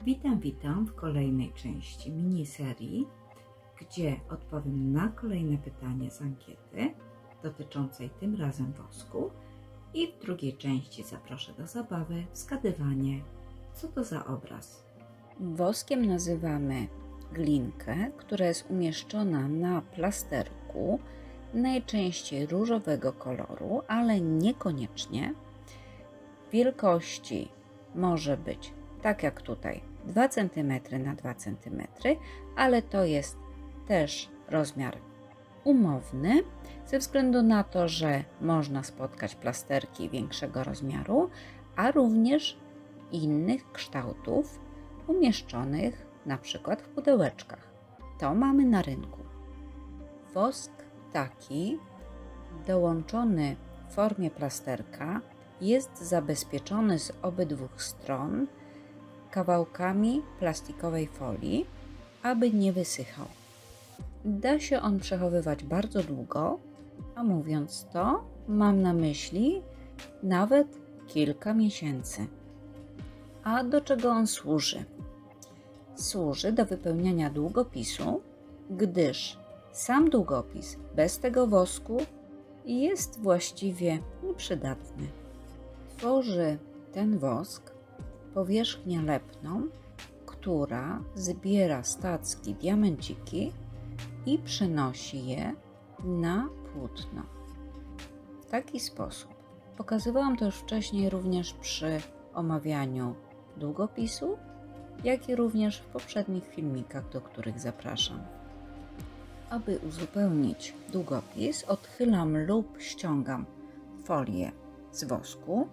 Witam w kolejnej części miniserii, gdzie odpowiem na kolejne pytanie z ankiety dotyczącej tym razem wosku i w drugiej części zaproszę do zabawy zgadywanie, co to za obraz. Woskiem nazywamy glinkę, która jest umieszczona na plasterku, najczęściej różowego koloru, ale niekoniecznie. Wielkości może być, tak jak tutaj, 2 cm na 2 cm, ale to jest też rozmiar umowny, ze względu na to, że można spotkać plasterki większego rozmiaru, a również innych kształtów umieszczonych na przykład w pudełeczkach. To mamy na rynku. Wosk taki dołączony w formie plasterka jest zabezpieczony z obydwu stron kawałkami plastikowej folii, aby nie wysychał. Da się on przechowywać bardzo długo, a mówiąc to, mam na myśli nawet kilka miesięcy. A do czego on służy? Służy do wypełniania długopisu, gdyż sam długopis bez tego wosku jest właściwie nieprzydatny. Tworzy ten wosk powierzchnię lepną, która zbiera stacki diamenciki i przenosi je na płótno. W taki sposób. Pokazywałam to już wcześniej również przy omawianiu długopisu, jak i również w poprzednich filmikach, do których zapraszam. Aby uzupełnić długopis, odchylam lub ściągam folię z wosku.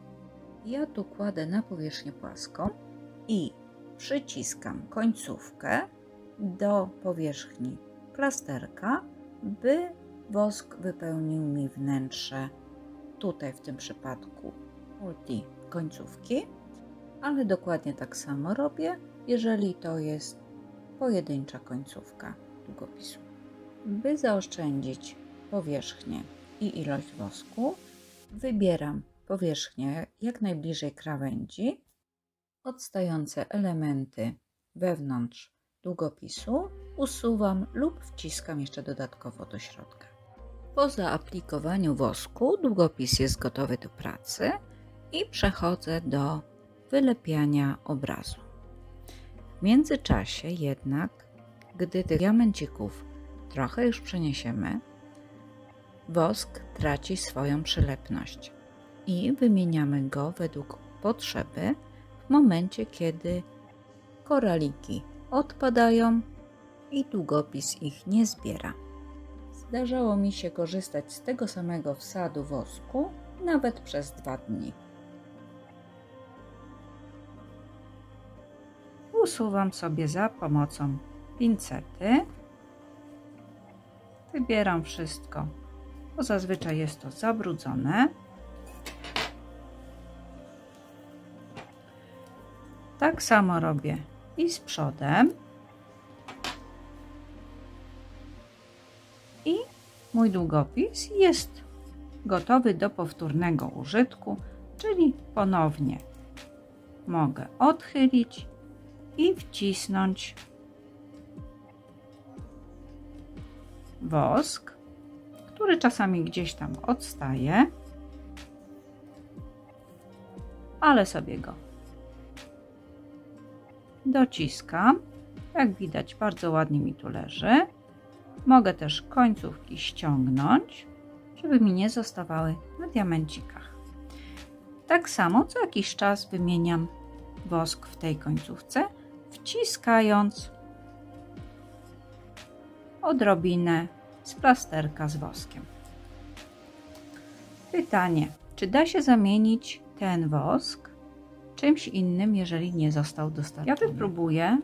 Ja tu kładę na powierzchnię płaską i przyciskam końcówkę do powierzchni plasterka, by wosk wypełnił mi wnętrze, tutaj w tym przypadku multi końcówki, ale dokładnie tak samo robię, jeżeli to jest pojedyncza końcówka długopisu. By zaoszczędzić powierzchnię i ilość wosku, wybieram powierzchnię jak najbliżej krawędzi, odstające elementy wewnątrz długopisu usuwam lub wciskam jeszcze dodatkowo do środka. Po zaaplikowaniu wosku długopis jest gotowy do pracy i przechodzę do wylepiania obrazu. W międzyczasie jednak, gdy tych diamencików trochę już przeniesiemy, wosk traci swoją przylepność i wymieniamy go według potrzeby w momencie, kiedy koraliki odpadają i długopis ich nie zbiera. Zdarzało mi się korzystać z tego samego wsadu wosku nawet przez 2 dni. Usuwam sobie za pomocą pincety. Wybieram wszystko, bo zazwyczaj jest to zabrudzone. Tak samo robię i z przodem. I mój długopis jest gotowy do powtórnego użytku, czyli ponownie mogę odchylić i wcisnąć wosk, który czasami gdzieś tam odstaje, ale sobie go dociskam. Jak widać, bardzo ładnie mi tu leży. Mogę też końcówki ściągnąć, żeby mi nie zostawały na diamencikach. Tak samo co jakiś czas wymieniam wosk w tej końcówce, wciskając odrobinę z plasterka z woskiem. Pytanie, czy da się zamienić ten wosk czymś innym, jeżeli nie został dostarczony? Ja wypróbuję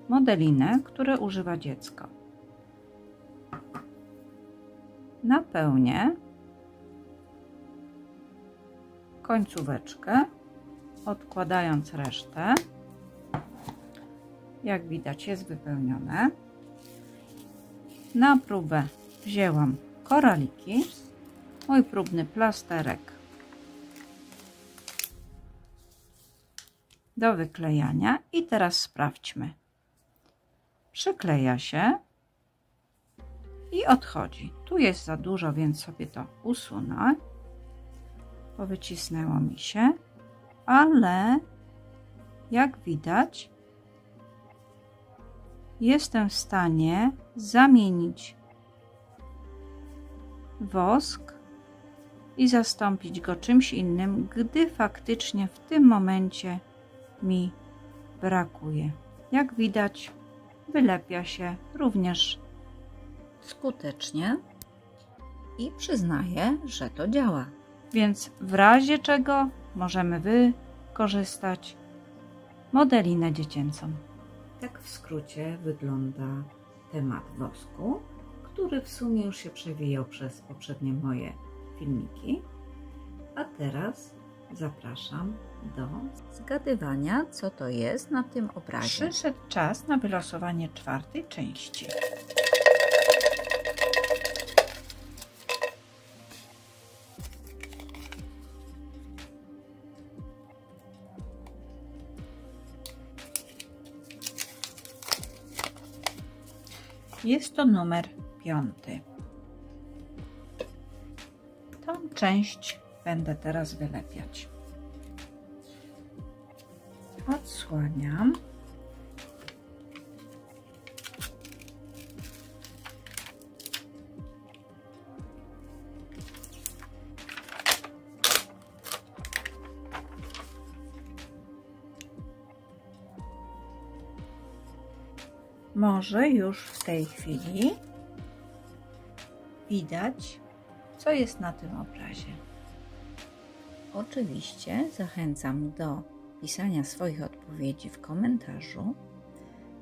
modelinę, które używa dziecko. Napełnię końcóweczkę, odkładając resztę. Jak widać, jest wypełnione. Na próbę wzięłam koraliki, mój próbny plasterek do wyklejania i teraz sprawdźmy. Przykleja się i odchodzi. Tu jest za dużo, więc sobie to usunę. Powycisnęło mi się, ale jak widać, jestem w stanie zamienić wosk i zastąpić go czymś innym, gdy faktycznie w tym momencie mi brakuje. Jak widać, wylepia się również skutecznie i przyznaję, że to działa. Więc w razie czego możemy wykorzystać modelinę dziecięcą. Tak w skrócie wygląda temat wosku, który w sumie już się przewijał przez poprzednie moje filmiki. A teraz zapraszam do zgadywania, co to jest na tym obrazie. Przyszedł czas na wylosowanie czwartej części. Jest to numer 5. Tą część będę teraz wylepiać. Odsłaniam. Może już w tej chwili widać, co jest na tym obrazie. Oczywiście zachęcam do pisania swoich odpowiedzi w komentarzu.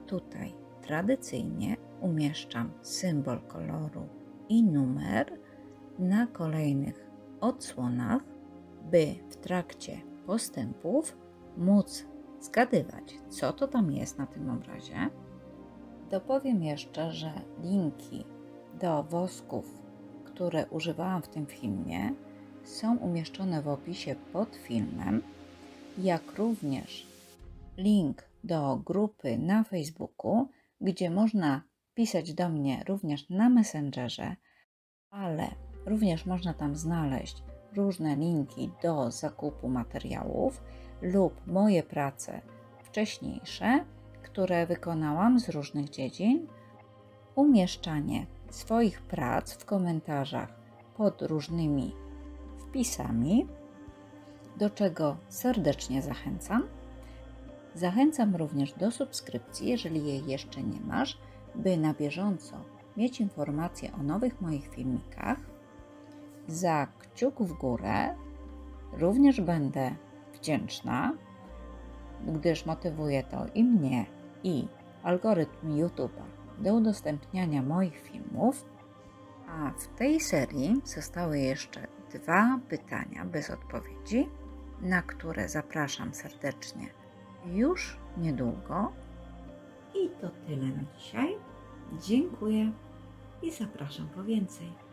Tutaj tradycyjnie umieszczam symbol koloru i numer na kolejnych odsłonach, by w trakcie postępów móc zgadywać, co to tam jest na tym obrazie. Dopowiem jeszcze, że linki do wosków, które używałam w tym filmie, są umieszczone w opisie pod filmem, jak również link do grupy na Facebooku, gdzie można pisać do mnie również na Messengerze, ale również można tam znaleźć różne linki do zakupu materiałów lub moje prace wcześniejsze, które wykonałam z różnych dziedzin, umieszczanie swoich prac w komentarzach pod różnymi wpisami, do czego serdecznie zachęcam. Zachęcam również do subskrypcji, jeżeli jej jeszcze nie masz, by na bieżąco mieć informacje o nowych moich filmikach. Za kciuk w górę również będę wdzięczna, gdyż motywuje to i mnie, i algorytm YouTube'a do udostępniania moich filmów. A w tej serii zostały jeszcze 2 pytania bez odpowiedzi, na które zapraszam serdecznie już niedługo. I to tyle na dzisiaj. Dziękuję i zapraszam po więcej.